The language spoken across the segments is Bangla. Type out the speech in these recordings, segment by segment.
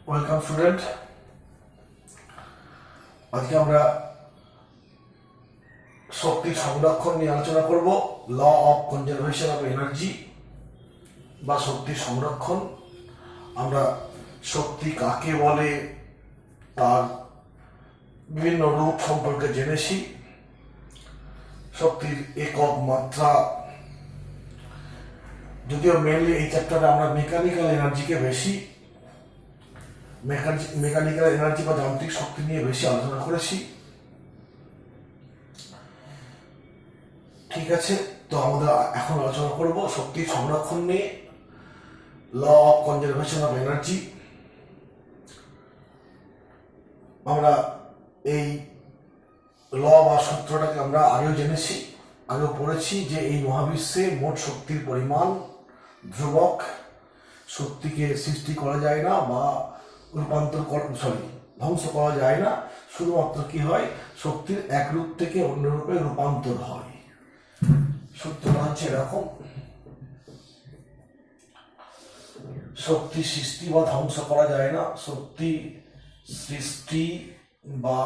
Welcome student. আজকে আমরা শক্তির সংরক্ষণ নিয়ে আলোচনা করব। Law of conservation of energy বা শক্তির সংরক্ষণ। আমরা শক্তি কাকে বলে, তার বিভিন্ন রূপ সম্পর্কে জেনেছি। শক্তির একক মাত্রা, যদিও মেনলি এই চ্যাপ্টারে আমরা মেকানিক্যাল এনার্জিকে বেশি মেকানিক্যাল এনার্জি বা যান্ত্রিক শক্তি নিয়ে বেশি আলোচনা করেছি। ঠিক আছে, তো আমরা এখন আলোচনা করব শক্তির সংরক্ষণ নিয়ে, law of conservation of energy. আমরা এই ল বা সূত্রটাকে আমরা আগেও জেনেছি, আগেও পড়েছি যে এই মহাবিশ্বে মোট শক্তির পরিমাণ ধ্রুবক। শক্তিকে সৃষ্টি করা যায় না বা ধ্বংস করা যায় না। শুধুমাত্র কি হয়, শক্তির এক রূপ থেকে অন্য রূপে রূপান্তর হয়। সূত্রটা হচ্ছে এরকম: শক্তি সৃষ্টি বা ধ্বংস করা যায় না। শক্তি সৃষ্টি বা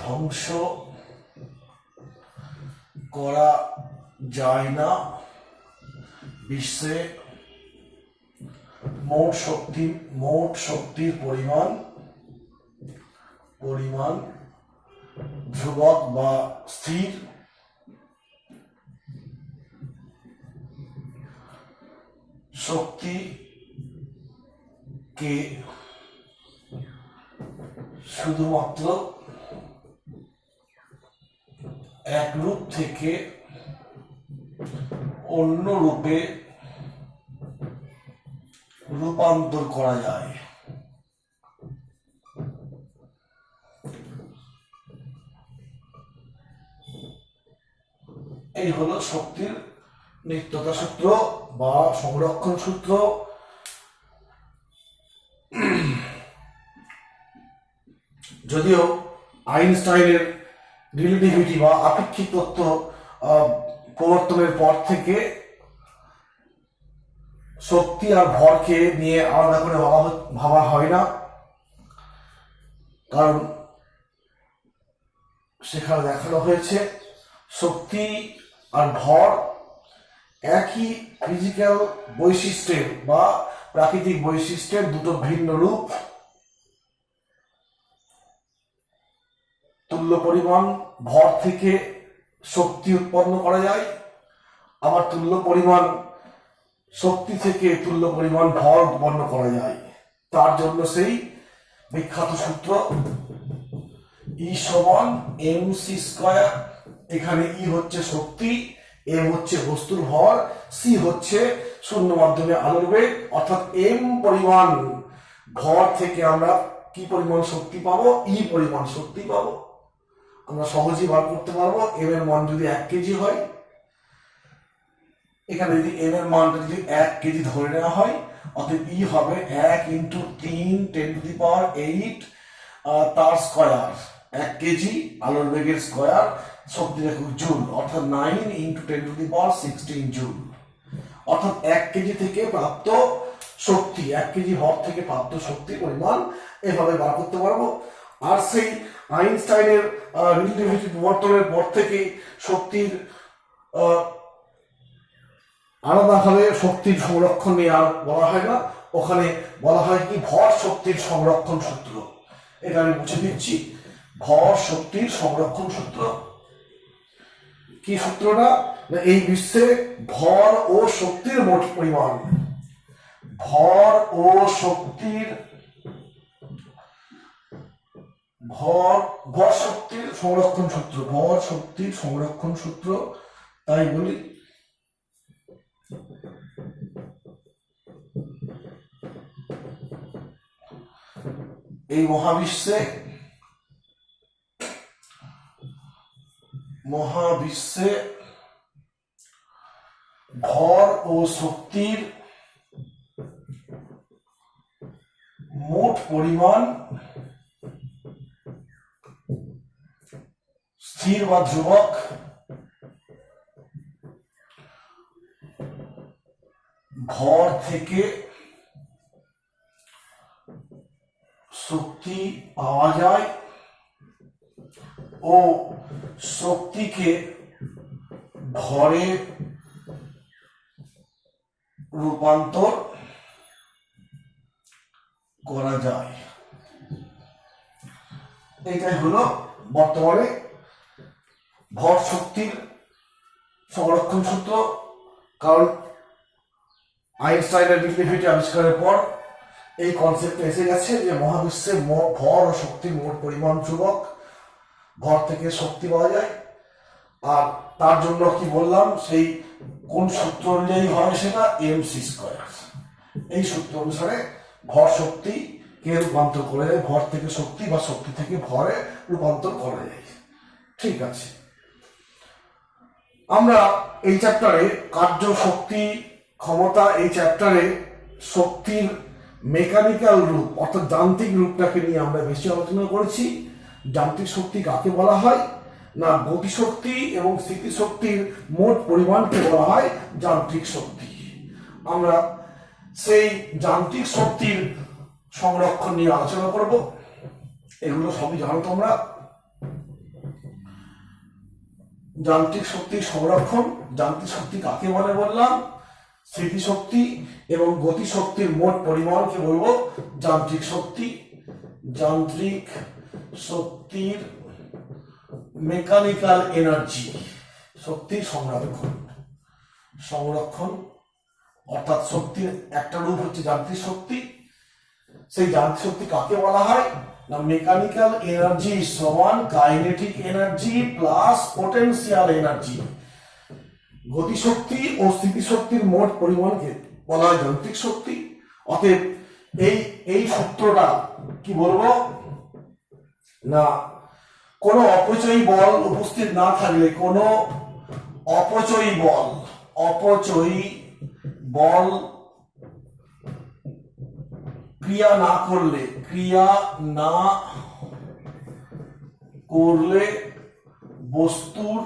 ধ্বংস করা যায় না। বিশ্বে মোট শক্তির পরিমাণ ধ্রুবক বা স্থির। শক্তিকে শুধুমাত্র এক রূপ থেকে অন্য রূপে রূপান্তর করা যায়। এই হলো শক্তির নিত্যতা সূত্র বা সংরক্ষণ সূত্র। যদিও আইনস্টাইনের রিলেটিভিটি বা আপেক্ষিক তত্ত্ব প্রবর্তনের পর থেকে শক্তি আর ভরকে নিয়ে আলাদা করে ভাবা হয় না, কারণ সেখানে দেখানো হয়েছে শক্তি আর ভর একই ফিজিক্যাল বৈশিষ্ট্যের বা প্রাকৃতিক বৈশিষ্ট্যের দুটো ভিন্ন রূপ। তুল্য পরিমাণ ভর থেকে শক্তি উৎপন্ন করা যায়, আবার তুল্য পরিমাণ শক্তি থেকে তুল্য পরিমাণ ভর উৎপন্ন করা যায়। তার জন্য সেই বিখ্যাত সূত্র ই সমান mc স্কয়ার। এখানে ই হচ্ছে শক্তি, এম হচ্ছে বস্তুর ভর, সি হচ্ছে শূন্য মাধ্যমে আলোর বেগ। অর্থাৎ এম পরিমাণ ভর থেকে আমরা কি পরিমাণ শক্তি পাবো, ই পরিমাণ শক্তি পাবো। আমরা সহজেই বার করতে পারবো। এম এর মান যদি 1 কেজি হয়, এখানে যদি এম এর মানটা যদি 1 কেজি ধরে নেওয়া হয়, অতএব ই হবে 1 × 3 10⁸ তার স্কয়ার। 1 কেজি আলোর বেগের স্কয়ার, শক্তির একক জুল, অর্থাৎ 9 × 10⁻16 জুল। অর্থাৎ 1 কেজি থেকে প্রাপ্ত শক্তি, 1 কেজি ভর থেকে প্রাপ্ত শক্তির পরিমাণ এভাবে বার করতে পারবো। আর সেই আইনস্টাইনের রিলেটিভিটি প্রবর্তনের পর থেকে শক্তির আলাদাভাবে শক্তির সংরক্ষণ নিয়ে আর বলা হয় না। ওখানে বলা হয় কি, ভর শক্তির সংরক্ষণ সূত্র। এটা আমি বুঝে দিচ্ছি। ভর শক্তির সংরক্ষণ সূত্র কি সূত্রটা? এই বিশ্বে ভর ও শক্তির মোট পরিমাণ, ভর শক্তির সংরক্ষণ সূত্র, ভর শক্তির সংরক্ষণ সূত্র। তাই বলি এই মহাবিশ্বে ভর ও শক্তির মোট পরিমাণ স্থির বা ধ্রুবক। ভর থেকে শক্তি পাওয়া যায় ও শক্তিকে ভরে রূপান্তর করা যায়। এটাই হলো বর্তমানে ভর শক্তির সংরক্ষণ সূত্র। কারণ আইনস্টাইনের রিলেটিভিটি আবিষ্কারের পর এই কনসেপ্ট এসে গেছে যে মহাবিশ্বে ভর ও শক্তির মোট পরিমাণ ধ্রুবক, ভর থেকে শক্তি পাওয়া যায়। আর তার জন্য কি বললাম, সেই কোন সূত্র অনুযায়ী হয় সেটা এমসি স্কয়ার। এই সূত্র অনুসারে ভর শক্তিকে রূপান্তর করে যায়, ভর থেকে শক্তি বা শক্তি থেকে ভরে রূপান্তর করা যায়। ঠিক আছে, আমরা এই চ্যাপ্টারে কার্য, শক্তি, ক্ষমতা, এই চ্যাপ্টারে শক্তির মেকানিক্যাল রূপ অর্থাৎ যান্ত্রিক রূপটাকে নিয়ে আমরা বেশি আলোচনা করেছি। যান্ত্রিক শক্তি কাকে বলা হয় না, গতিশক্তি এবং স্থিতিশক্তির মোট পরিমাণকে বলা হয় যান্ত্রিক শক্তি। আমরা সেই যান্ত্রিক শক্তির সংরক্ষণ নিয়ে আলোচনা করব। এগুলো সবই জানো তোমরা। যান্ত্রিক শক্তির সংরক্ষণ, যান্ত্রিক শক্তি কাকে বলে বললাম, স্থিতিশক্তি এবং গতিশক্তির মোট পরিমাণকে বলবো যান্ত্রিক শক্তি। যান্ত্রিক শক্তির মেকানিক্যাল এনার্জি, শক্তির সংরক্ষণ অর্থাৎ শক্তির একটা রূপ হচ্ছে যান্ত্রিক শক্তি। সেই যান্ত্রিক শক্তি কাকে বলা হয় না, মেকানিক্যাল এনার্জি সমান kinetic energy plus potential energy. গতিশক্তি ও স্থিতিশক্তির মোট পরিমাণকে বলা হয় যান্ত্রিক শক্তি। অতএব এই সূত্রটা কি বলবো না, কোনো অপচয়ী বল উপস্থিত না থাকলে, কোনো অপচয়ী বল ক্রিয়া না করলে বস্তুর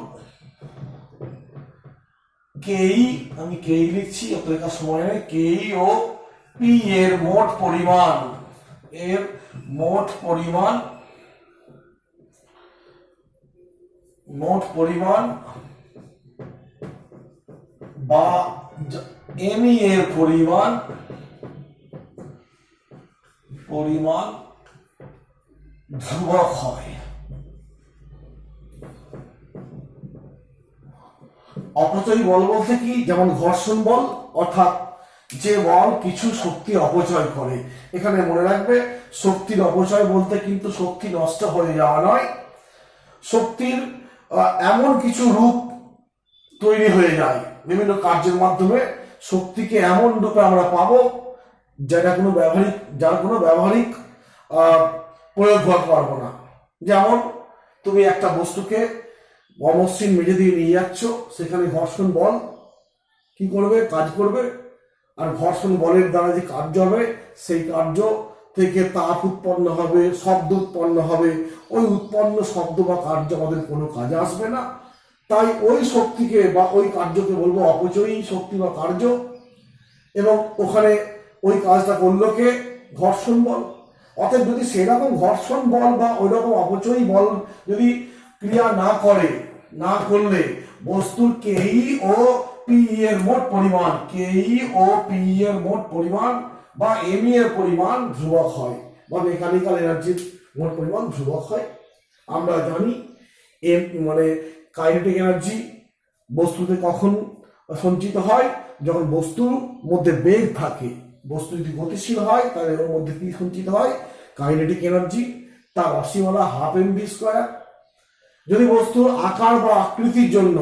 কেই, আমি কেই লিখছি, অত লেখার সময় নেই, কেই ও পি এর মোট পরিমাণ বা এমই এর পরিমাণ ধ্রুবক হয়। অপচয়ী বল বলতে কি, যেমন ঘর্ষণ বল, অর্থাৎ যে বল কিছু শক্তি অপচয় করে। এখানে মনে রাখবে, শক্তির অপচয় বলতে কিন্তু শক্তি নষ্ট হয়ে যাওয়া নয়, শক্তির এমন কিছু রূপ তৈরি হয়ে যায় বিভিন্ন কার্যের মাধ্যমে, শক্তিকে এমন রূপে আমরা পাবো যার কোনো ব্যবহারিক প্রয়োগ করতে পারবো না। যেমন তুমি একটা বস্তুকে অমসৃণ মেঝে দিয়ে নিয়ে যাচ্ছ, সেখানে ঘর্ষণ বল কি করবে, কাজ করবে। আর ঘর্ষণ বলের দ্বারা যে কার্য হবে, সেই কার্য থেকে তাপ উৎপন্ন হবে, শব্দ উৎপন্ন হবে। ওই উৎপন্ন শব্দ বা কার্য আমাদের কোনো কাজে আসবে না। তাই ওই শক্তিকে বা ওই কার্যকে বলবো অপচয়ী শক্তি বা কার্য। এবং ওখানে ওই কাজটা করলো কে, ঘর্ষণ বল। অতএব যদি সেরকম ঘর্ষণ বল বা ওই রকম অপচয়ী বল যদি ক্রিয়া না করলে বস্তুর কেই ও পি এর মোট পরিমাণ বা এম এর পরিমাণ ধ্রুবক হয়, বা মেকানিক্যাল এনার্জির মোট পরিমাণ ধ্রুবক হয়। আমরা জানি মানে কাইনেটিক এনার্জি বস্তুতে কখন সঞ্চিত হয়, যখন বস্তুর মধ্যে বেগ থাকে। বস্তু যদি গতিশীল হয় তাহলে এর মধ্যে কি সঞ্চিত হয়, কাইনেটিক এনার্জি। তার রাশিমালা ½ mv²। যদি বস্তুর আকার বা আকৃতির জন্য,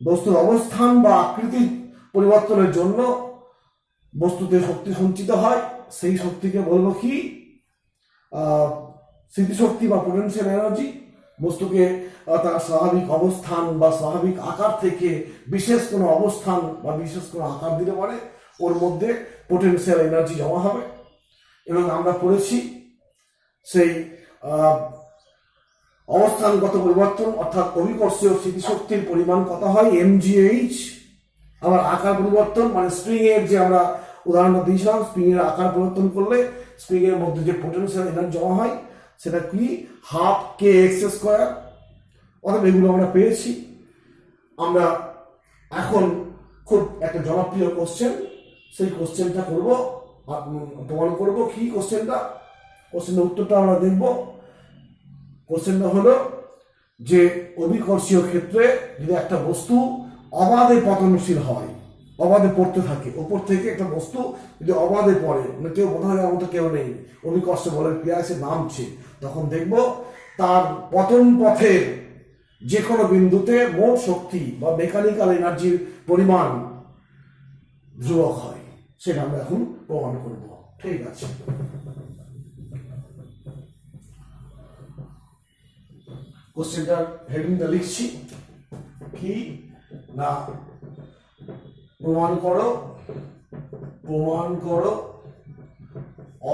বস্তুর অবস্থান বা আকৃতির পরিবর্তনের জন্য বস্তুতে শক্তি সঞ্চিত হয়, সেই শক্তিকে বলবো কি, স্থিতিশক্তি বা পোটেনশিয়াল এনার্জি। বস্তুকে তার স্বাভাবিক অবস্থান বা স্বাভাবিক আকার থেকে বিশেষ কোনো অবস্থান বা বিশেষ কোনো আকার দিতে পারে, ওর মধ্যে পোটেনশিয়াল এনার্জি জমা হবে। এবং আমরা পড়েছি সেই অবস্থানগত পরিবর্তন অর্থাৎ অভিকর্ষীয় স্থিতিশক্তির পরিমাণ কত হয়, mgh। আবার আকার পরিবর্তন মানে স্প্রিং এর যে আমরা উদাহরণটা দিয়েছিলাম, স্প্রিং এর আকার পরিবর্তন করলে স্প্রিং এর মধ্যে যে পোটেনশিয়াল এনার্জি জমা হয় সেটা কি হাফ কে এক্স স্কোয়ার। অর্থাৎ এগুলো আমরা পেয়েছি। আমরা এখন খুব একটা জনপ্রিয় কোশ্চেন, সেই কোশ্চেনটা করবো, প্রমাণ করবো। কি কোশ্চেনটা? কোশ্চেনের উত্তরটা আমরা দেখব। কোশ্চেনটা হলো যে অভিকর্ষীয় ক্ষেত্রে যদি একটা বস্তু অবাধে পতনশীল হয়, অবাধে পড়তে থাকে, ওপর থেকে একটা বস্তু যদি অবাধে পড়ে, মানে কেউ বোধ হয় মতো কেউ নেই, অভিকর্ষ বলের ক্রিয়া এসে নামছে, তখন দেখব তার পতন পথের যে কোনো বিন্দুতে মোট শক্তি বা মেকানিক্যাল এনার্জির পরিমাণ ধ্রুবক হয়। সেটা আমরা এখন প্রমাণ করব। ঠিক আছে, কোশ্চেনটার হেডিংটা লিখছি। কি না, প্রমাণ করো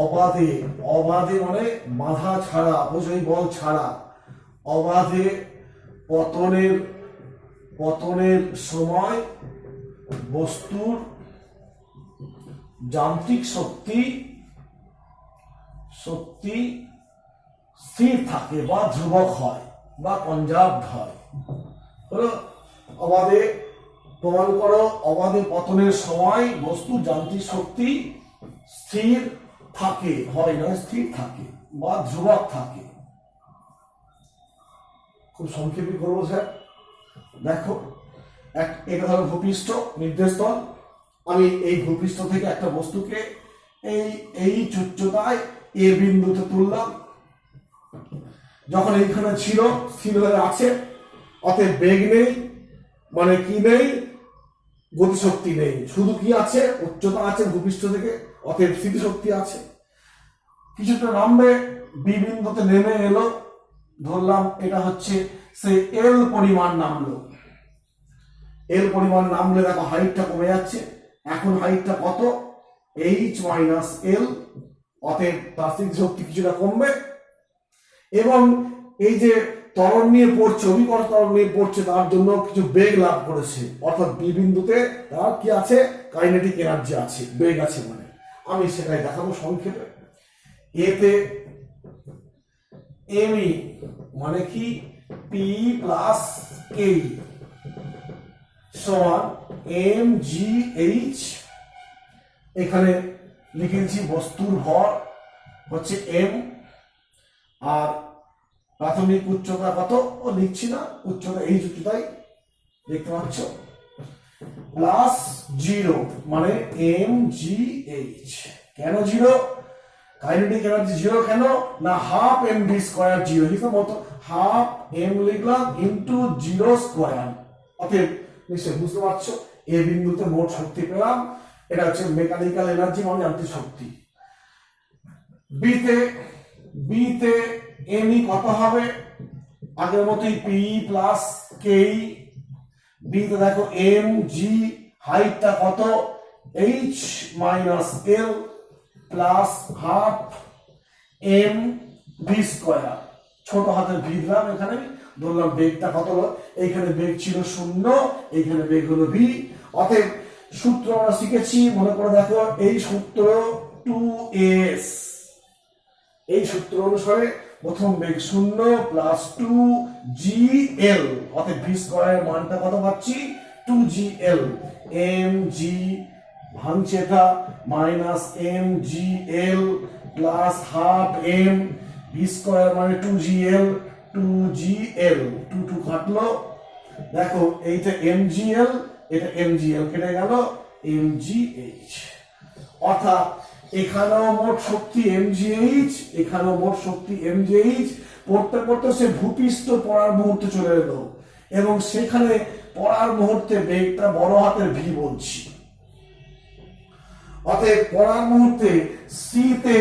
অবাধে, অবাধে মানে বাধা ছাড়া, অপচয়ী বল ছাড়া, অবাধে পতনের সময় বস্তুর যান্ত্রিক শক্তি স্থির থাকে বা ধ্রুবক হয় বা কনজার্ভ হয়। হলো অবাধে, প্রমাণ করো অবাধে পতনের সময় বস্তু যান্ত্রিক শক্তি স্থির থাকে, হয় না স্থির থাকে বা ধ্রুবক থাকে। খুব সংক্ষেপে করবো স্যার। দেখো, এটা ধরো ভূপৃষ্ঠ, নির্দেশ তল। আমি এই ভূপৃষ্ঠ থেকে একটা বস্তুকে এই উচ্চতায় এ বিন্দুতে তুললাম। যখন এইখানে ছিল, স্থির হয়ে আছে, অতএব বেগ নেই, মানে কি নেই, গতিশক্তি নেই, শুধু কি আছে, উচ্চতা আছে ভূপৃষ্ঠ থেকে, অতএব স্থিতিশক্তি আছে। কিছুটা নামবে, বি বিন্দুতে নেমে এলো, ধরলাম এটা হচ্ছে সে এল পরিমাণ নামলো। এল পরিমাণ নামলে দেখো হাইটটা কমে যাচ্ছে। এখন হাইটটা কত? এইচ মাইনাস এল, অতএব তার স্থিতিশক্তি কিছুটা কমবে। এবং এই যে ত্বরণ নিয়ে পড়ছে, অভিকর্ষ ত্বরণ নিয়ে পড়ছে, তার জন্য কিছু বেগ লাভ করেছে। অর্থাৎ বি বিন্দুতে তার কি আছে? কাইনেটিক এনার্জি আছে, বেগ আছে। মানে আমি সেটাই দেখাবো সংক্ষেপে। এতে এমই মানে কি পি প্লাস কে সমান এম জি এইচ। এখানে লিখেছি বস্তুর ভর হচ্ছে এম, আর প্রাথমিক উচ্চতা কত ও লিখছি না, উচ্চতা এই উচ্চতায় দেখতে পাচ্ছ, প্লাস 0 মানে এম জি এইচ। কেন 0? কাইনেটিক এনার্জি 0 কেন না, হাফ এম ভি স্কোয়ার 0 হিসাব মতো হাফ এম লিখলাম ইন্টু 0 স্কোয়ার। অতএব নিশ্চয়ই বুঝতে পারছো, এ বিন্দুতে মোট শক্তি পেলাম, এটা হচ্ছে মেকানিক্যাল এনার্জি মানে যান্ত্রিক শক্তি। বিতে এমই কত হবে? আগের মতোই পি প্লাস কে। বিতে দেখো এম জি, হাইটটা কত? H minus l plus half M V square. ছোট হাতের ভি দিলাম, এখানে ধরলাম বেগটা কত হলো, এইখানে বেগ ছিল 0, এইখানে বেগ হলো ভি। অতএব সূত্র আমরা শিখেছি, মনে করে দেখো, এই সূত্র 2s, এই সূত্র অনুসারে প্রথম বেগ 0 প্লাস 2gl, অতএব ভি স্কয়ারের মানটা কত পাচ্ছি? 2gl। mg ভাঙছে এটা, minus mgl plus half m v square মানে 2gl, 2gl 2 কাটলো। দেখো এইটা mgl, এটা mgl কেটে গেল, mgh। অর্থাৎ এখানেও মোট শক্তি mgh, এখানেও মোট শক্তি mgh। পড়তে পড়তে সে ভূপৃষ্ঠ পড়ার মুহূর্তে চলে এলো, এবং সেখানে পড়ার মুহূর্তে বেগটা বড় হাতের ভি বলছি। অতএব পড়ার মুহূর্তে সি তে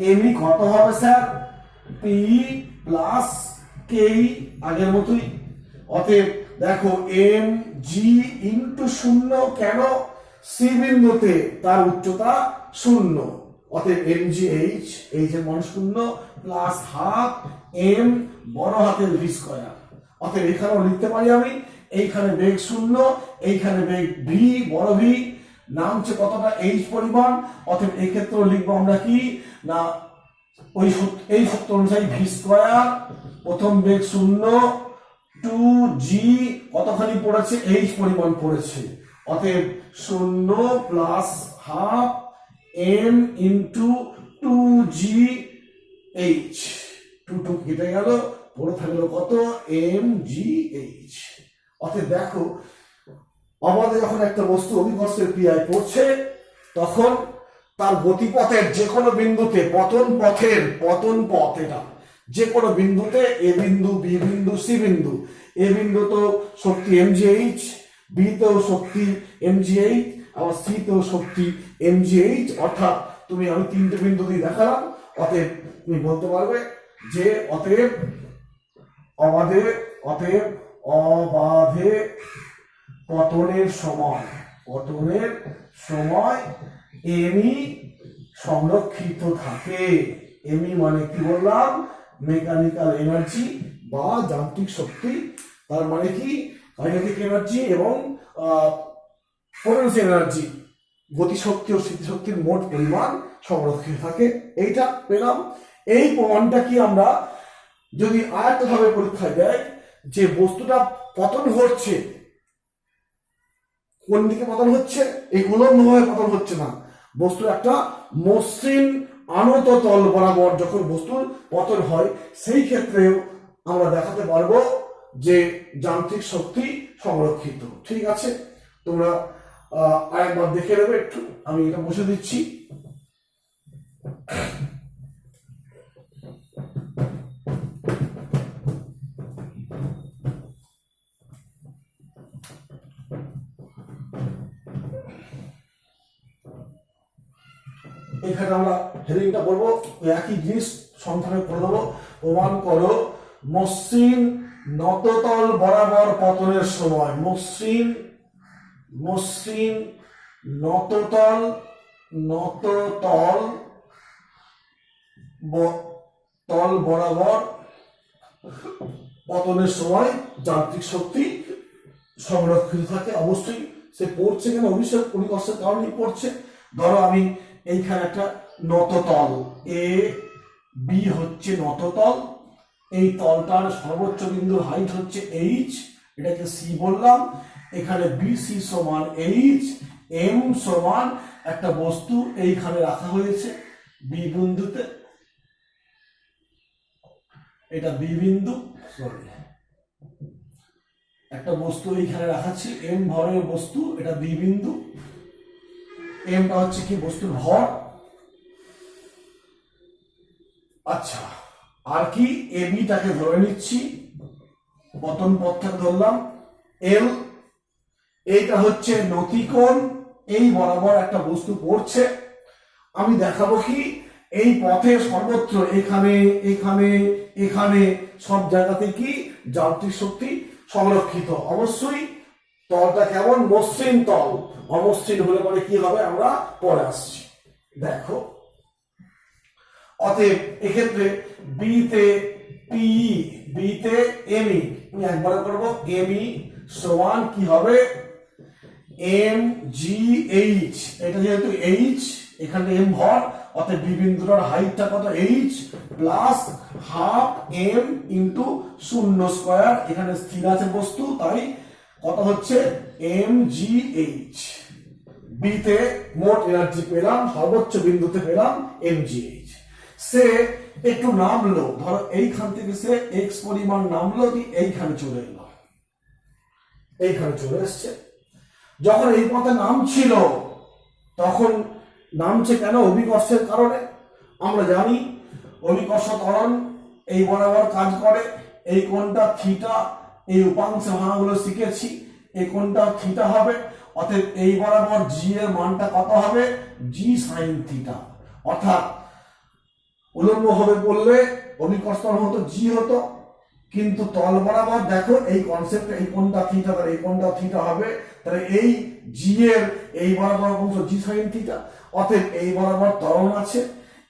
এমই কত হবে স্যার? পি প্লাস কে, আগের মতোই। অতএব দেখো এম জি ইন্টু 0, কেন? সি বিন্দুতে তার উচ্চতা 0, অতএব এম জি এইচ, এইচ এর মান 0 প্লাস হাফ এম বড় হাতের ভি স্কয়ার। অতএব এখানেও লিখতে পারি আমি, এইখানে বেগ 0, এইখানে বেগ ভি বড় ভি, নামছে কতটা এইচ পরিমাণ, অতএব এই ক্ষেত্রে লিখবো আমরা কি না ওই এই সূত্র অনুযায়ী ভি স্কয়ার প্রথম বেগ 0 2g কতখানি পড়েছে এইচ পরিমাণ পড়েছে, অতএব 0 plus half m into 2gh, 2 কেটে গেল, পড়ে থাকলো কত mgh। অতএব দেখো আমাদের যখন একটা বস্তু অভিকর্ষের ক্রিয়ায় পড়ছে তখন তার গতিপথের যে কোনো বিন্দুতে পতন পথ এটা যে কোনো বিন্দুতে এ বিন্দু বি বিন্দু সি বিন্দু, এ বিন্দু তো শক্তি mgh, বি তেও শক্তি mgh, আবার সি তেও শক্তি mgh, অর্থাৎ আমি তিনটে বিন্দু দিয়ে দেখালাম, অতএব তুমি বলতে পারবে যে অতএব অবাধে পতনের সময় এমই সংরক্ষিত থাকে। এমই মানে কি বললাম, মেকানিক্যাল এনার্জি বা যান্ত্রিক শক্তি, তার মানে কি কাইনেটিক এনার্জি এবং পোটেনশিয়াল এনার্জি, গতিশক্তি ও স্মৃতিশক্তির মোট পরিমাণ সংরক্ষিত থাকে। এইটা পেলাম। এই প্রমাণটা কি আমরা যদি আরেকটাভাবে পরীক্ষায় দেয় যে বস্তুটা পতন হচ্ছে, কোন দিকে পতন হচ্ছে, এই উলম্বভাবে পতন হচ্ছে না, বস্তুর একটা মসৃণ আনত তল বরাবর যখন বস্তুর পতন হয় সেই ক্ষেত্রেও আমরা দেখাতে পারবো যে যান্ত্রিক শক্তি সংরক্ষিত। ঠিক আছে, তোমরা আরেকবার দেখে নেবে একটু, আমি এটা বসে দিচ্ছি। এখানে আমরা হেডিংটা করবো, একই জিনিস সংখ্যায় করে দেবো। প্রমাণ করো মসৃণ নততল বরাবর পতনের সময়, মসৃণ নততল তল বরাবর পতনের সময় যান্ত্রিক শক্তি সংরক্ষিত থাকে। অবশ্যই সে পড়ছে কেন, অভিকর্ষের কারণেই পড়ছে। ধরো আমি এইখানে একটা নততল এ বি হচ্ছে নততল, এই তলটার সর্বোচ্চ বিন্দুর হাইট হচ্ছে এইচ, এটাকে সি বললাম। এখানে বিসি সমান এইচ, এম সমান একটা বস্তু এইখানে রাখা হয়েছে বি বিন্দুতে, এটা বি বিন্দু, সরি একটা বস্তু এইখানে রাখাচ্ছি এম ভরের বস্তু, এটা বি বিন্দু, এমটা হচ্ছে কি বস্তুর ভর। আচ্ছা, আর কি এবিটাকে ধরে নিচ্ছি, পতন পথটাকে ধরলাম এল, এইটা হচ্ছে নতিকোণ, এই বরাবর একটা বস্তু পড়ছে। আমি দেখাবো কি এই পথে সর্বত্র এখানে এখানে এখানে সব জায়গাতে কি যান্ত্রিক শক্তি সংরক্ষিত। অবশ্যই তলটা কেমন, মসৃণ তল, অমসৃণ হলে পরে কি হবে আমরা পরে আসছি। দেখো অতএব এক্ষেত্রে বিতে পিই, বিতে এমই, আমি একবার করবো এমই সমান কি হবে এম জি এইচ, এটা যেহেতু এইচ এখানে এম ভর, অতএব বি বিন্দুটার হাইটটা কত H plus half M into 0 square, এখানে স্থির আছে বস্তু তাই কত হচ্ছে এম জি এইচ। বিতে মোট এনার্জি পেলাম, সর্বোচ্চ বিন্দুতে পেলাম এম জি এইচ। সে একটু নামলো, ধরো এইখান থেকে সে এক্স পরিমাণ নামলো, এইখানে চলে এলো, এইখানে চলে এসছে। যখন এই পথে নামছিল তখন নামছে কেন, অভিকর্ষের কারণে। আমরা জানি অভিকর্ষ ত্বরণ এই বরাবর কাজ করে, এই কোণটা থিটা, এই উপাংশ ভাঙাগুলো শিখেছি, এই কোণটা থিটা হবে, অতএব এই বরাবর জি এর মানটা কত হবে জি সাইন থিটা, অর্থাৎ উলম্ব ভাবে বললে অভিকর্ষ ত্বরণ হতো জি হতো, কিন্তু তল বরাবর দেখো এই কনসেপ্ট, এই কোণটা থিটা, তাহলে এই কোণটা থিটা হবে, তাহলে এই জি এর এই বরাবর অংশ জি সাইন থিটা, অতএব এই বরাবর ত্বরণ আছে,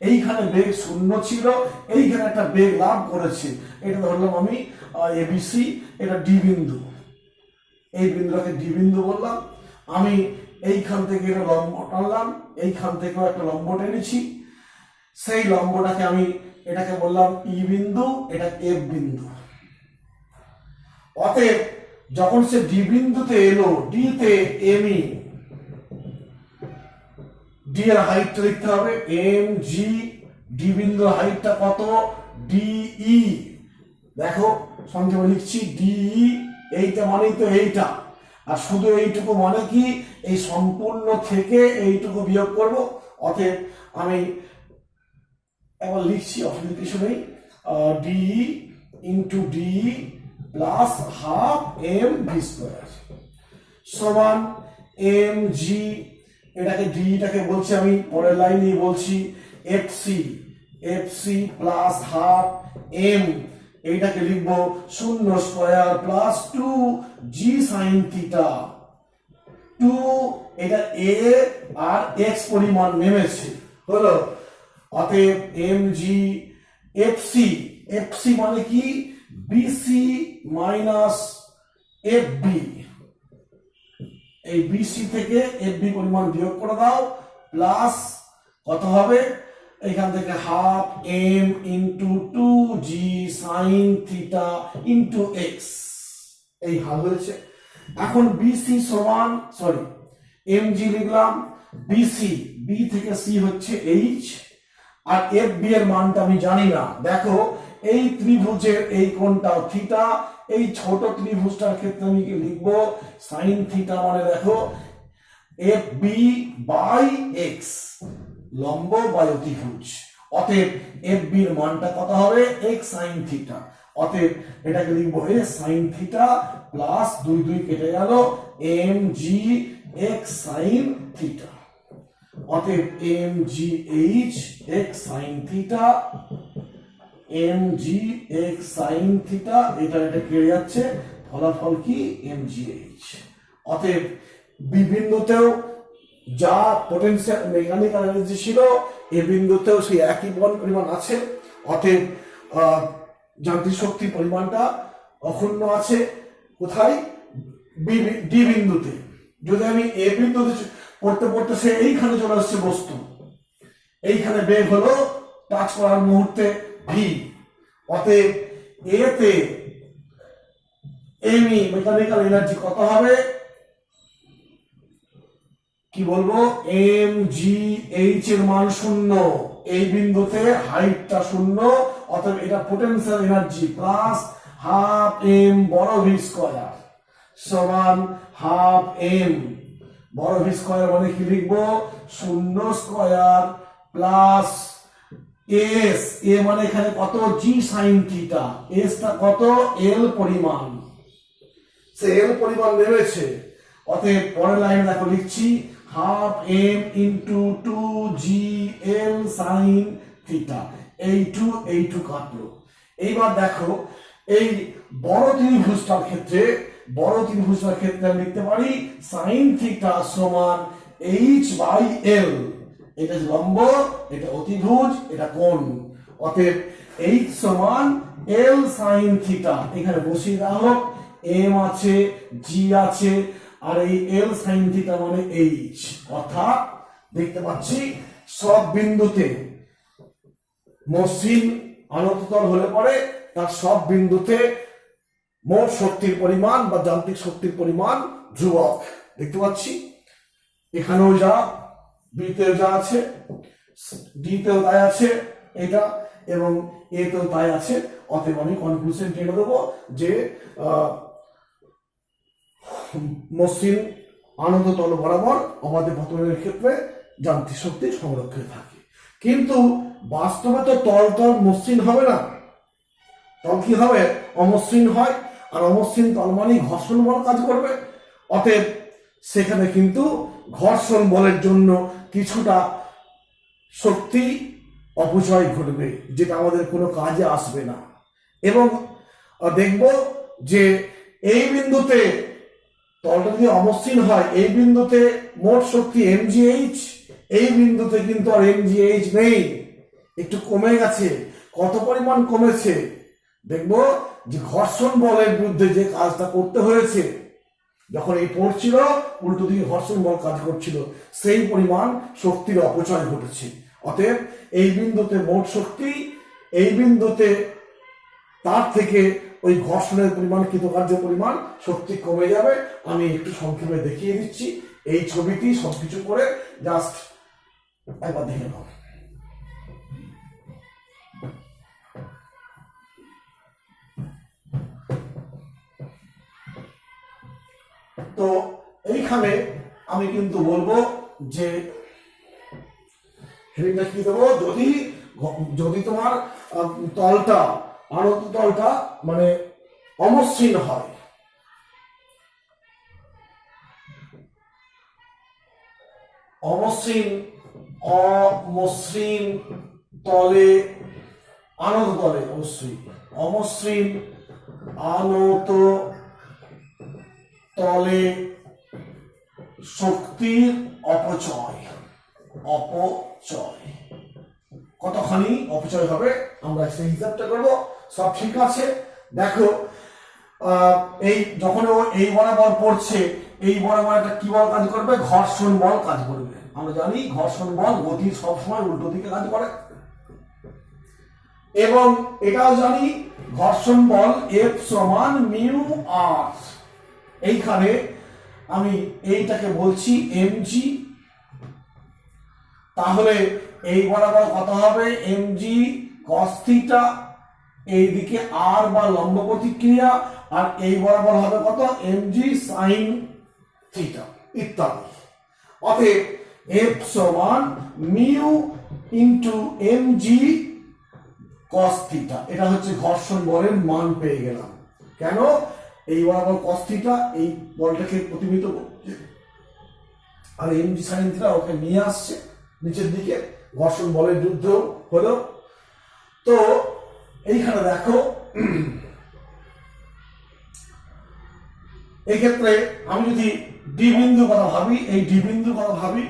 এইখানে বেগ 0 ছিল, এইখানে একটা বেগ লাভ করেছে, এটা ধরলাম আমি এবিসি, এটা ডি বিন্দু, এই বিন্দুটাকে ডি বিন্দু বললাম। আমি এইখান থেকে একটা লম্ব টানলাম, এইখান থেকেও একটা লম্ব টেনেছি, সেই লম্বটাকে আমি এটাকে বললাম ই বিন্দু, এটা এফ বিন্দু। অতএব যখন সে ডি বিন্দুতে এলো, ডি তে এমই, ডি এর হাইটটা লিখতে হবে এম জি, ডি বিন্দুর হাইটটা কত ডিই, দেখো সংক্ষেপে লিখছি ডিই, এইটা মানেই তো এইটা, আর শুধু এইটুকু মানে কি এই সম্পূর্ণ থেকে এইটুকু বিয়োগ করব। অতএব আমি একবার লিখছি, অসুবিধা কিছু নেই, D into D plus half M V square সমান এম জি, এটাকে ডিটাকে বলছি আমি পরের লাইনে বলছি FC, FC plus half M, এইটাকে লিখবো 0 square plus 2 G sine theta, 2 এটা এ আর এক্স পরিমাণ নেমেছে হলো। অতএব এম জি এফসি, এফসি মানে কি বিসি মাইনাস এফ বি, এই বিসি থেকে এফ বি পরিমাণ বিয়োগ করে দাও, প্লাস কত হবে এখান থেকে half M into 2 G sine theta into X, এই হাল হয়েছে। এখন বিসি সমান, সরি এম জি লিখলাম, বিসি, বি থেকে সি হচ্ছে এইচ, আর এফ বি এর মানটা আমি জানি না। দেখো এই ত্রিভুজের এই কোণটা থিটা, এই ছোট ত্রিভুজটার ক্ষেত্রে আমি কি লিখবো সাইন থিটা, মানে দেখো এফ বি বাই এক্স, লম্ব বাই অতিভুজ। অতএব এফ বি এর মানটা কত হবে এক্স সাইন থিটা, অতএব এটাকে লিখবো এ সাইন থিটা প্লাস 2 2 কেটে গেল এম জি এক্স সাইন থিটা। অতএব M G h x sine theta, m জি এক্স সাইন থিটা, এটা কেটে যাচ্ছে, ফলাফল কি এম জি এইচ। অতএব বি বিন্দুতেও যা পোটেনশিয়াল মেকানিক্যাল এনার্জি ছিল, এ বিন্দুতেও সেই একই পরিমাণ আছে। অতএব যান্ত্রিক শক্তির পরিমাণটা অক্ষুণ্ণ আছে। কোথায় ডি বিন্দুতে। যদি আমি এ বিন্দুতে পড়তে পড়তে সে এইখানে চলে আসছে বস্তু, এইখানে বেগ হলো টাচ করার মুহূর্তে ভি, অতএব এতে এমই মেকানিক্যাল এনার্জি কত হবে কি বলবো এম জি এইচ এর মান 0, এই বিন্দুতে হাইটটা 0, অতএব এটা potential energy plus half M বড় ভি স্কয়ার সমান হাফ এম বড় ভি স্কয়ার, মানে কি লিখবো 0 স্কয়ার প্লাস এস, এ মানে এখানে কত জি সাইন থিটা, এস টা কত এল পরিমাণ, সে এল পরিমাণ নেমেছে। অতএব পরের লাইনে দেখো লিখছি হাফ এম ইন্টু 2 জি এল সাইন থিটা, এই টু কাটলো। এইবার দেখো এই বড় ত্রিভুজটার ক্ষেত্রে, আমি লিখতে পারি সাইন থিটা সমান এইচ বাই এল, এটা লম্ব, এটা অতিভুজ, এটা কোণ। অতএব এইচ সমান এল সাইন থিটা, এখানে বসিয়ে দেওয়া হোক, এম আছে জি আছে, আর এই এল সাইন থিটা মানে এইচ। অর্থাৎ দেখতে পাচ্ছি সব বিন্দুতে মসৃণ আনততল হলে পরে তার সব বিন্দুতে মোট শক্তির পরিমাণ বা যান্ত্রিক শক্তির পরিমাণ ধ্রুবক। দেখতে পাচ্ছি এখানেও যা, বিতেও যা আছে, ডিতেও তাই আছে এটা, এবং এতেও তাই আছে। অতএব আমি কনক্লুশন টেনে দেবো যে মসৃণ আনন্দ তল বরাবর অবাধে পতনের ক্ষেত্রে যান্ত্রিক শক্তি সংরক্ষিত থাকে। কিন্তু বাস্তবে তো তল মসৃণ হবে না, তল কি হবে অমসৃণ হয়, আর অমসৃণ তল মানেই ঘর্ষণ বল কাজ করবে। অতএব সেখানে কিন্তু ঘর্ষণ বলের জন্য কিছুটা শক্তি অপচয় ঘটবে, যেটা আমাদের কোনো কাজে আসবে না। এবং দেখব যে এই বিন্দুতে তলটা যদি অমসৃণ হয়, এই বিন্দুতে মোট শক্তি এমজিএইচ, এই বিন্দুতে কিন্তু আর এমজিএইচ নেই, একটু কমে গেছে। কত পরিমাণ কমেছে দেখবো যে ঘর্ষণ বলের বিরুদ্ধে যে কাজটা করতে হয়েছে, যখন এই পড়ছিল উল্টো দিকে ঘর্ষণ বল কাজ করছিল, সেই পরিমাণ শক্তির অপচয় ঘটেছে। অতএব এই বিন্দুতে মোট শক্তি, এই বিন্দুতে তার থেকে ওই ঘর্ষণের পরিমাণ, কৃতকার্য পরিমাণ শক্তি কমে যাবে। আমি একটু সংক্ষেপে দেখিয়ে দিচ্ছি এই ছবিটি, সবকিছু করে জাস্ট একবার দেখে নাও। তো এইখানে আমি কিন্তু বলবো যে হেডিংটা কি দেবো, যদি তোমার তলটা, আনত তলটা মানে অমসৃণ হয়, অমসৃণ তলে, আনত তলে অবশ্যই অমসৃণ আনত তলে শক্তির অপচয় কতখানি অপচয় হবে আমরা সেই হিসাবটা করবো। সব ঠিক আছে। দেখো এই যখন ও এই বরাবর পড়ছে, এই বরাবর একটা কি বল কাজ করবে, ঘর্ষণ বল কাজ করবে। আমরা জানি ঘর্ষণ বল গতির সবসময় উল্টো দিকে কাজ করে, এবং এটাও জানি ঘর্ষণ বল F সমান মিউ আর। এইখানে আমি এইটাকে বলছি mg, তাহলে এই বরাবর কত হবে mg cos থিটা, এইদিকে আর বা লম্ব প্রতিক্রিয়া, আর এই বরাবর হবে কত mg sin থিটা ইত্যাদি। অতএব F সমান mu into mg cos theta, এটা হচ্ছে ঘর্ষণ বলের মান পেয়ে গেলাম। কেন? এই বরাবর cos থিটা এই বলটাকে প্রতিনিধিত্ব করছে, আর mg sin থিটা ওকে নিয়ে আসছে নিচের দিকে, ঘর্ষণ বলের যুদ্ধ হলো। তো এইখানে দেখো এই ক্ষেত্রে আমি যদি ডি বিন্দুর কথা ভাবি, এই ডি বিন্দুর কথা ভাবি,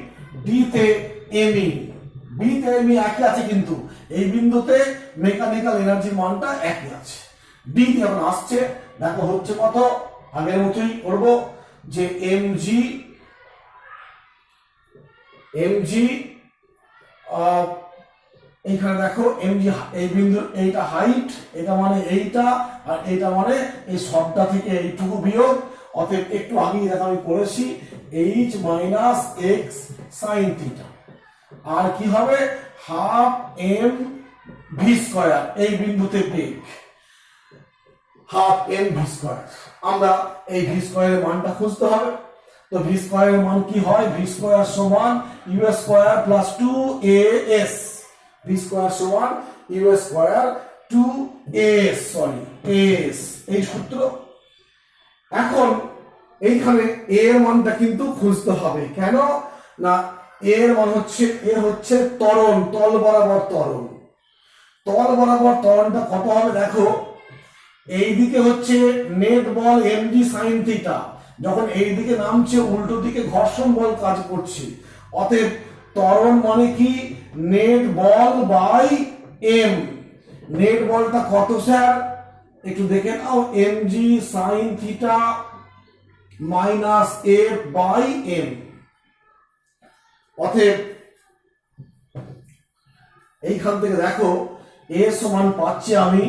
ডি তে এমই, বি তে এমই একই আছে, কিন্তু এই বিন্দুতে মেকানিক্যাল এনার্জির মানটা একই আছে। ডি তে এখন আসছে, দেখো হচ্ছে কত, আগের মতোই করব যে mg এইখানে দেখো mg, এই বিন্দু এইটা হাইট, এটা মানে এইটা, আর এইটা মানে এই সবটা থেকে এইটুকু বিয়োগ। অতএব একটু আগেই দেখো আমি করেছি h minus x sine theta, আর কি হবে হাফ m ভি স্কয়ার, এই বিন্দুতে বেগ হাফ m ভি স্কয়ার। আমরা এই ভি স্কয়ারের মানটা খুঁজতে হবে। তো ভি স্কয়ারের মান কি হয়, ভি স্কয়ার সমান u square plus 2as, v square সমান u square 2as, sorry as, এই সূত্র। এখন এইখানে a এর মানটা কিন্তু খুঁজতে হবে। কেন না, a এর মান হচ্ছে, এ হচ্ছে ত্বরণ, তল বরাবর ত্বরণ, তল বরাবর ত্বরণটা কত হবে দেখো, এইদিকে হচ্ছে নেট বল mg sin থিটা, যখন এইদিকে নামছে উল্টো দিকে ঘর্ষণ বল কাজ করছে। অতএব ত্বরণ মানে কি, নেট বল বাই m। নেট বলটা কত স্যার, একটু দেখে নাও, mg sin theta minus f by m। অতএব এইখান থেকে দেখো a সমান পাচ্ছি আমি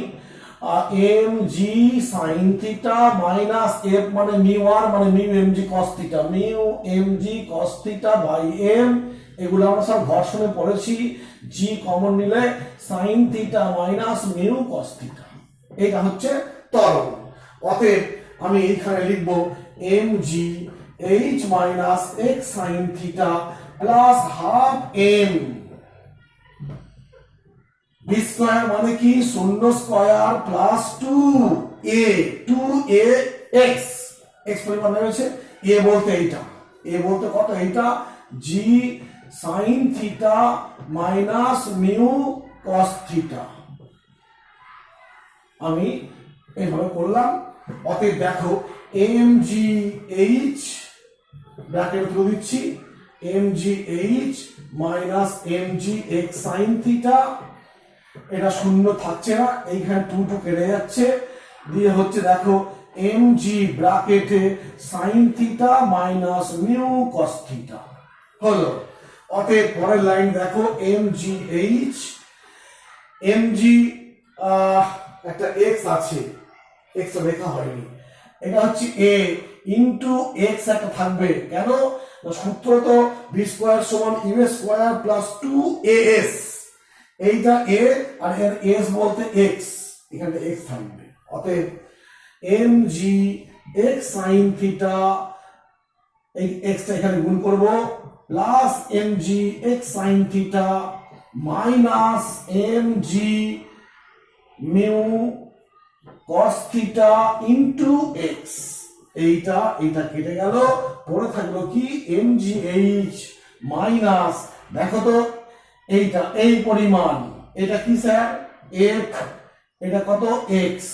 mg sin theta minus f মানে মিউ r মানে mu mg cos theta, mu mg cos theta by m। এগুলো আমরা সব ঘর্ষণে পড়েছি, g কমন নিলে sin theta minus mu cos theta, এটা হচ্ছে ত্বরণ। অতএব আমি এইখানে লিখব mg h মাইনাস x sin theta plus half m B square মানে কি, শূন্য square plus 2a x, x পরিমাণ নেমেছে, a বলতে এইটা, a বলতে কত, এইটা g sin theta minus mu cos theta. আমি এইভাবে করলাম। অতএব দেখো mg h ব্র্যাকেট তুলে দিচ্ছি, mg h minus mg x sin theta, এটা শূন্য থাকছে না, এইখানে 2 কেটে যাচ্ছে, দিয়ে হচ্ছে দেখো এম জি ব্র্যাকেটে sine theta minus mu cos theta হলো। অতএব পরের লাইন দেখো, এম জি এইচ, এম জি একটা এক্স আছে, এক্স লেখা হয়নি, এটা হচ্ছে এ ইন্টু এক্স একটা থাকবে। কেন? সূত্র তো ভি স্কোয়ার সমান ইউ স্কোয়ার প্লাস 2as, এইটা এ আর এর এস বলতে এক্স, এখানে এক্স থাকবে। অতএব M G x sine theta, এই এক্সটা এখানে গুণ করব, প্লাস এম জি x sine theta minus M G mu cos theta into X. এইটা কেটে গেল, পড়ে থাকলো কি এম জি এইচ মাইনাস, দেখো তো এইটা এই পরিমাণ, এটা কি স্যার এফ, এটা কত এক্স।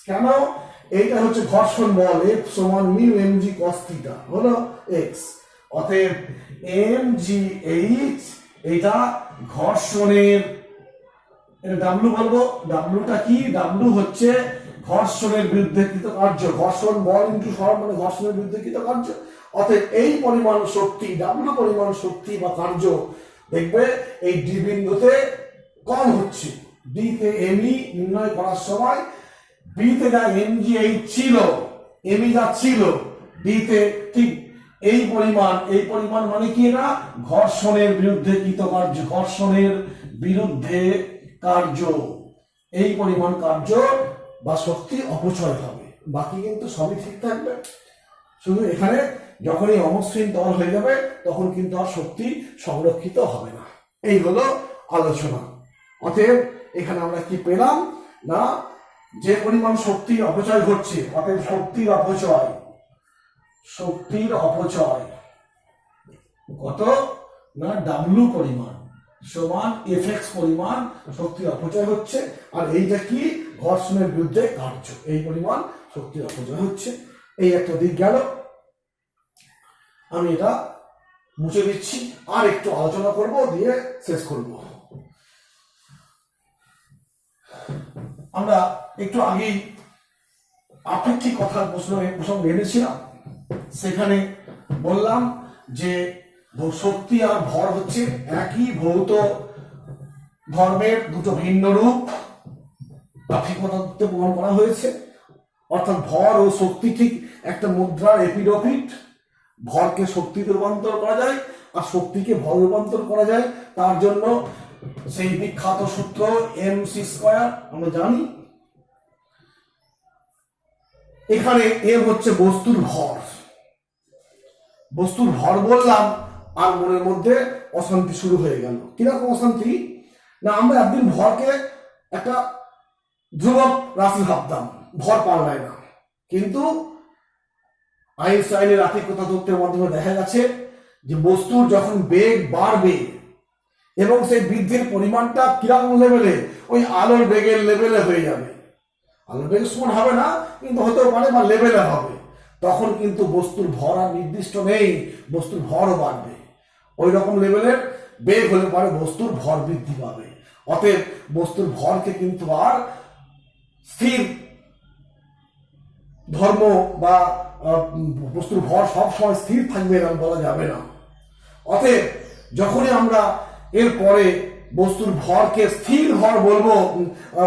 কেন? এইটা হচ্ছে ঘর্ষণ বল, এফ সমান mu M G cos theta হলো এক্স। অতএব এম জি এইচ এটা ঘর্ষণের, এটা ডাব্লু বলবো, ডাব্লুটা কি? ডাব্লু হচ্ছে ঘর্ষণের বিরুদ্ধে কৃত কার্য, ঘর্ষণ বল ইন্টু সর মানে ঘর্ষণের বিরুদ্ধে কৃত কার্য। অতএব এই পরিমাণ শক্তি, ডাব্লু পরিমাণ শক্তি বা কার্য দেখবে এই ডি বিন্দুতে কম হচ্ছে। ডি তে এমই নির্ণয় করার সময় বি তে যা এম জি এইচ ছিল, এমই যা ছিল, ডি তে ঠিক এই পরিমাণ মানে কি? এটা ঘর্ষণের বিরুদ্ধে কৃত কার্য, ঘর্ষণের বিরুদ্ধে কার্য, এই পরিমাণ কার্য বা শক্তি অপচয় হবে, বাকি কিন্তু সবই ঠিক থাকবে। শুধু এখানে যখন এই অমসৃণ তল হয়ে যাবে তখন কিন্তু আর শক্তি সংরক্ষিত হবে না। এই হলো আলোচনা। অতএব এখানে আমরা কি পেলাম না, যে পরিমাণ শক্তির অপচয় ঘটছে, অতএব শক্তির অপচয় কত না ডাব্লু পরিমাণ সমান এফএক্স পরিমাণ শক্তির অপচয় হচ্ছে। আর এইটা কি? ঘর্ষণের বিরুদ্ধে কার্য, এই পরিমাণ শক্তির অপচয় হচ্ছে। এই একটা দিক গেল, আমি এটা মুছে দিচ্ছি, আর একটু আলোচনা করব দিয়ে শেষ করব। আমরা একটু আগেই আপেক্ষিক কথার প্রসঙ্গ এনেছিলাম, সেখানে বললাম যে শক্তি আর ভর হচ্ছে একই ভৌত ধর্মের দুটো ভিন্ন রূপ, আপেক্ষিকতাতে প্রমাণ করা হয়েছে। অর্থাৎ ভর ও শক্তি ঠিক একটা মুদ্রার এপিড ওপিড, ভরকে শক্তিতে রূপান্তর করা যায় আর শক্তিকে ভর রূপান্তর করা যায়। তার জন্য সেই বিখ্যাত সূত্র এম সি স্কয়ার আমরা জানি। এখানে এম হচ্ছে বস্তুর ভর বললাম, আর মনের মধ্যে অশান্তি শুরু হয়ে গেল। কিরকম অশান্তি? না, আমরা একদিন ভরকে একটা ধ্রুবক রাশি ভাবতাম, ভর পাল্টায় না, কিন্তু আইনস্টাইনের আপেক্ষিকতা তত্ত্বের মাধ্যমে দেখা গেছে যে বস্তুর যখন বেগ বাড়বে এবং সেই বৃদ্ধির পরিমাণটা কিরকম লেভেলে, ওই আলোর বেগের লেভেলে হয়ে যাবে। আলোর বেগের সমান হবে না, কিন্তু হতেও পারে বা লেভেলে হবে, তখন কিন্তু বস্তুর ভর আর নির্দিষ্ট নেই, বস্তুর ভরও বাড়বে। ওই রকম লেভেলের বেগ হলে পরে বস্তুর ভর বৃদ্ধি পাবে। অতএব বস্তুর ভরকে কিন্তু আর স্থির ধর্ম বা বস্তুর ভর সবসময় স্থির থাকবে এরকম বলা যাবে না। অতএব যখনই আমরা এরপরে বস্তুর ভরকে স্থির ভর বলবো,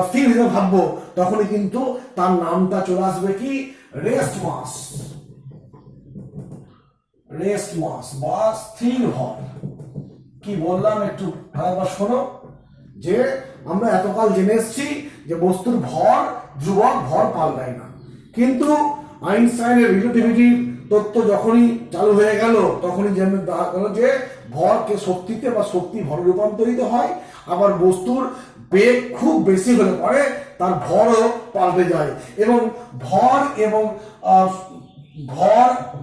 স্থির হিসেবে ভাববো, তখনই কিন্তু তার নামটা চলে আসবে কি? রেস্ট মাস বা স্থির ভর। কি বললাম একটু আরেকবার শোনো, যে আমরা এতকাল জেনে এসেছি যে বস্তুর ভর ধ্রুবক, ভর পাল্টায় না, কিন্তু আইনস্টাইনের রিলেটিভিটির তত্ত্ব যখনই চালু হয়ে গেল তখনই জেনে দেখা গেল যে ভরকে শক্তিতে বা শক্তি ভরে রূপান্তরিত হয়। আবার বস্তুর বেগ খুব বেশি হলে পরে তার ভরও পাল্টে যায়, এবং ভর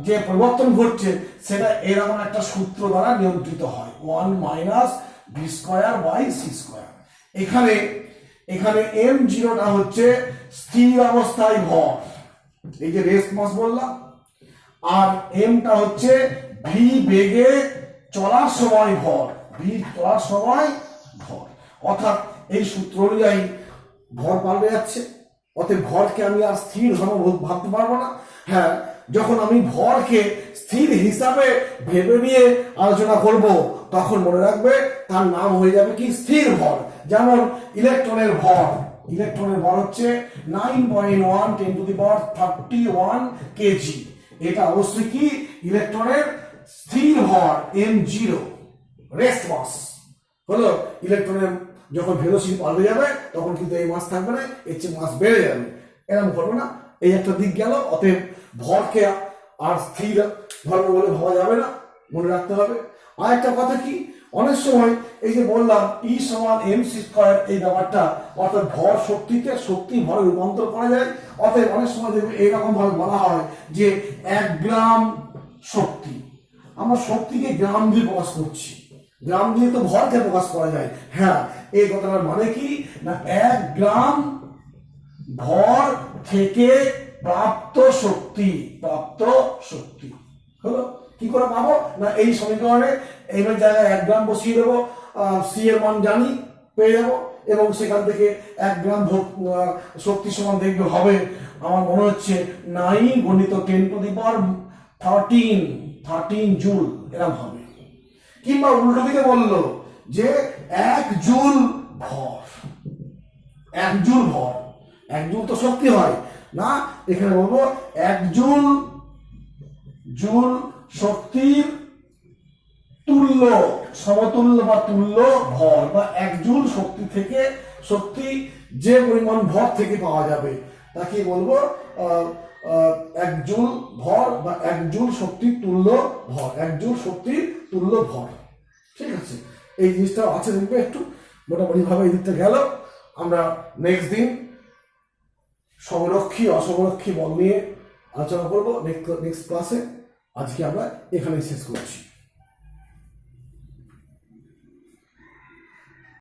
যে পরিবর্তন ঘটছে সেটা এরকম একটা সূত্র দ্বারা নিয়ন্ত্রিত হয়, 1 minus V square by C square. এখানে এম জিরোটা হচ্ছে স্থির অবস্থায় ভর, এই যে রেস্ট মাস বললাম, আর এমটা হচ্ছে ভি বেগে চলার সময় ভর, অর্থাৎ এই সূত্র অনুযায়ী ভর পাল্টে যাচ্ছে। অতএব ভরকে আমি আর স্থির ধর্ম ভাবতে পারবো না। হ্যাঁ, যখন আমি ভরকে স্থির হিসাবে ভেবে নিয়ে আলোচনা করব, তখন মনে রাখবে তার নাম হয়ে যাবে কি স্থির ভর। যেমন ইলেকট্রনের ভর, ইলেকট্রনের ভর হচ্ছে 9.1 10⁻31 কেজি। এটা অবশ্যই কি ইলেকট্রনের স্থির ভর m0, রেস্ট মাস হলো। ইলেকট্রনের যখন ভেলোসিটি পাল্টে যাবে তখন কিন্তু এই মাস থাকবে না, এর চেয়ে মাস বেড়ে যাবে। এরকম করবে না, এই একটা দিক গেল। অতএব ভরকে আর স্থির ধর্ম বলে ভাবা যাবে না, মনে রাখতে হবে। আর একটা কথা কি, অনেক সময় এই যে বললাম E = mc², এই ব্যাপারটা, অর্থাৎ ভর শক্তিকে শক্তি ভরে রূপান্তর করা যায়। অতএব অনেক সময় দেখবে এইরকম ভাবে বলা হয় যে 1 গ্রাম শক্তি, আমরা শক্তিকে গ্রাম দিয়ে প্রকাশ করছি, গ্রাম দিয়ে তো ভরকে প্রকাশ করা যায়। হ্যাঁ, এই কথাটার মানে কি না 1 গ্রাম ভর থেকে প্রাপ্ত শক্তি, প্রাপ্ত শক্তি হলো। কি করে পাবো না, এই সমীকরণে এইবার জায়গায় 1 গ্রাম বসিয়ে দেবো, সি এর মান জানি, পেয়ে যাবো, এবং সেখান থেকে 1 গ্রাম শক্তি সমান দেখবে হবে, আমার মনে হচ্ছে 9 × 10⁻13 জুল, এরকম হবে। কিংবা উল্টো দিকে বললো যে 1 জুল ভর, 1 জুল ভর, 1 জুল তো শক্তি হয় না, এখানে বলবো 1 জুল শক্তির তুল্য, সমতুল্য বা তুল্য ভর, বা 1 জুল শক্তি থেকে শক্তি যে পরিমাণ ভর থেকে পাওয়া যাবে তাকে বলবো 1 জুল ভর, বা 1 জুল শক্তির তুল্য ভর, 1 জুল শক্তির তুল্য ভর। ঠিক আছে, এই জিনিসটা আছে, দেখবে একটু মোটামুটি ভাবে এই দিকটা গেল। আমরা নেক্সট দিন সমরক্ষী অসমরক্ষী বল নিয়ে আলোচনা করবো নেক্সট ক্লাসে। আজকে আমরা এখানেই শেষ করছি।